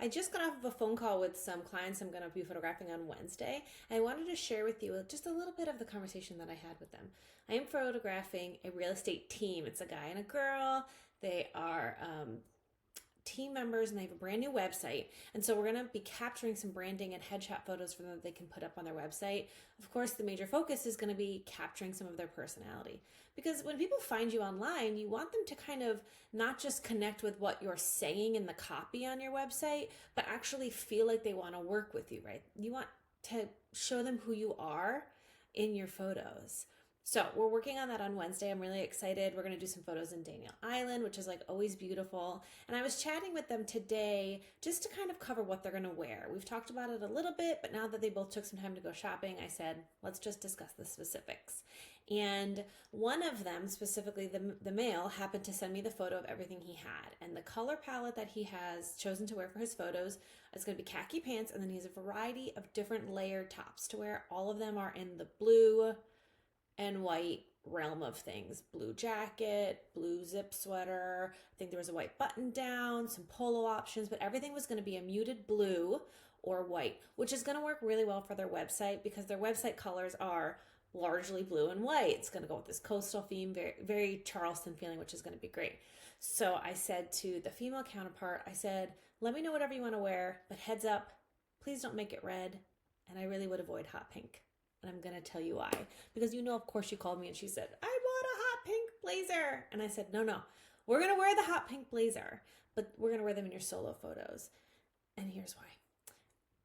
I just got off of a phone call with some clients I'm going to be photographing on Wednesday. I wanted to share with you just a little bit of the conversation that I had with them. I am photographing a real estate team. It's a guy and a girl. They are team members and they have a brand new website. And so we're going to be capturing some branding and headshot photos for them that they can put up on their website. Of course, the major focus is going to be capturing some of their personality. Because when people find you online, you want them to kind of not just connect with what you're saying in the copy on your website, but actually feel like they want to work with you, right? You want to show them who you are in your photos. So we're working on that on Wednesday. I'm really excited. We're going to do some photos in Daniel Island, which is like always beautiful. And I was chatting with them today just to kind of cover what they're going to wear. We've talked about it a little bit, but now that they both took some time to go shopping, I said, let's just discuss the specifics. And one of them, specifically the male, happened to send me the photo of everything he had. And the color palette that he has chosen to wear for his photos is going to be khaki pants, and then he has a variety of different layered tops to wear. All of them are in the blue and white realm of things. Blue jacket, blue zip sweater. I think there was a white button down, some polo options, but everything was going to be a muted blue or white, which is going to work really well for their website because their website colors are largely blue and white. It's going to go with this coastal theme, very, very Charleston feeling, which is going to be great. So I said to the female counterpart, I said, let me know whatever you want to wear, but heads up, please don't make it red. And I really would avoid hot pink. And I'm going to tell you why. Because of course, she called me and she said, I want a hot pink blazer. And I said, no, we're going to wear the hot pink blazer, but we're going to wear them in your solo photos. And here's why.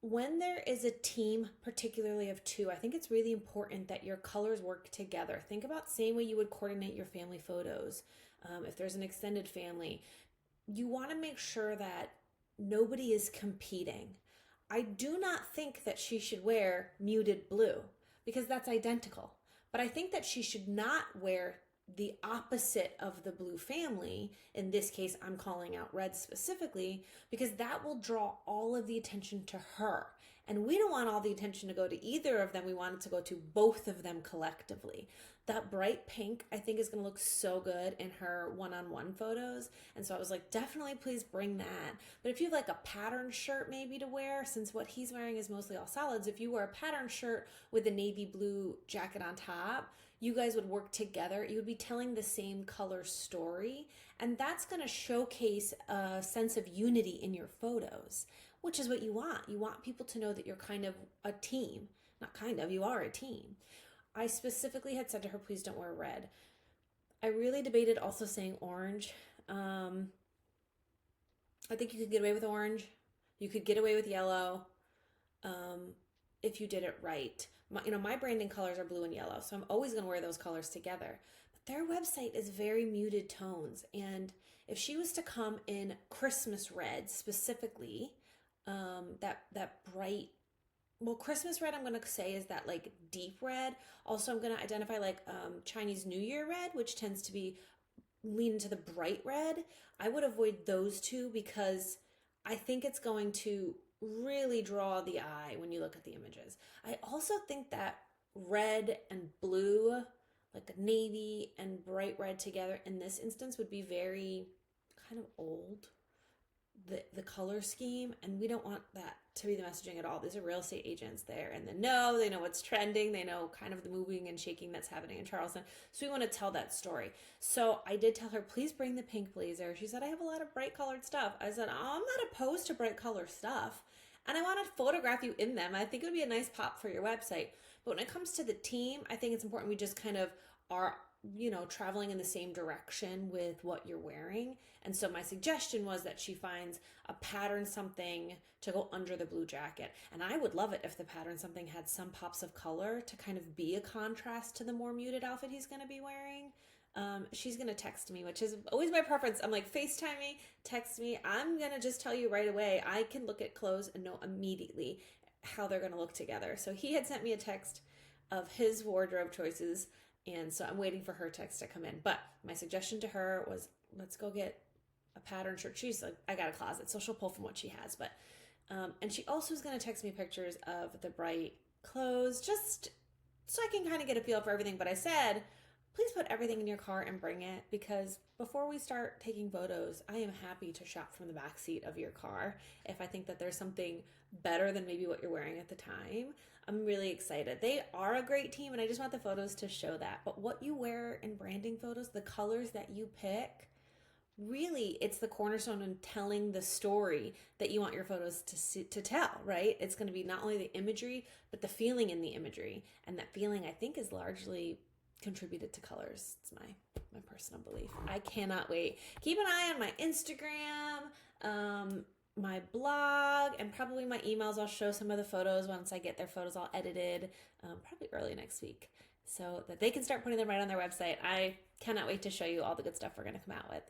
When there is a team, particularly of two, I think it's really important that your colors work together. Think about the same way you would coordinate your family photos. If there's an extended family, you want to make sure that nobody is competing. I do not think that she should wear muted blue because that's identical. But I think that she should not wear the opposite of the blue family. In this case, I'm calling out red specifically because that will draw all of the attention to her. And we don't want all the attention to go to either of them. We want it to go to both of them collectively. That bright pink, I think, is going to look so good in her one-on-one photos. And so I was like, definitely please bring that. But if you have like a patterned shirt maybe to wear, since what he's wearing is mostly all solids, if you wear a patterned shirt with a navy blue jacket on top, you guys would work together. You would be telling the same color story. And that's going to showcase a sense of unity in your photos, which is what you want. You want people to know that you're kind of a team. Not kind of, you are a team. I specifically had said to her, please don't wear red. I really debated also saying orange. I think you could get away with orange. You could get away with yellow if you did it right. My branding colors are blue and yellow, so I'm always going to wear those colors together. But their website is very muted tones, and if she was to come in Christmas red specifically, that bright, well, Christmas red I'm going to say is that like deep red. Also, I'm going to identify like Chinese New Year red, which tends to be lean into the bright red. I would avoid those two because I think it's going to really draw the eye when you look at the images. I also think that red and blue, like navy and bright red together in this instance would be very kind of old, the color scheme, and we don't want that to be the messaging at all. These are real estate agents there and they know what's trending, they know kind of the moving and shaking that's happening in Charleston, so we want to tell that story. So I did tell her, please bring the pink blazer. She said, I have a lot of bright colored stuff. I said, oh, I'm not opposed to bright color stuff, and I want to photograph you in them. I think it would be a nice pop for your website. But when it comes to the team, I think it's important we just kind of are traveling in the same direction with what you're wearing. And so my suggestion was that she finds a pattern something to go under the blue jacket. And I would love it if the pattern something had some pops of color to kind of be a contrast to the more muted outfit he's going to be wearing. She's going to text me, which is always my preference. I'm like, FaceTime me, text me. I'm going to just tell you right away. I can look at clothes and know immediately how they're going to look together. So he had sent me a text of his wardrobe choices, and so I'm waiting for her text to come in. But my suggestion to her was, let's go get a pattern shirt. She's like, I got a closet, so she'll pull from what she has. But and she also is going to text me pictures of the bright clothes, just so I can kind of get a feel for everything. But I said, please put everything in your car and bring it, because before we start taking photos, I am happy to shop from the back seat of your car if I think that there's something better than maybe what you're wearing at the time. I'm really excited. They are a great team, and I just want the photos to show that. But what you wear in branding photos, the colors that you pick, really it's the cornerstone in telling the story that you want your photos to tell, right? It's going to be not only the imagery but the feeling in the imagery, and that feeling I think is largely contributed to colors. It's my personal belief. I cannot wait. Keep an eye on my Instagram, my blog, and probably my emails. I'll show some of the photos once I get their photos all edited, probably early next week, so that they can start putting them right on their website. I cannot wait to show you all the good stuff we're going to come out with.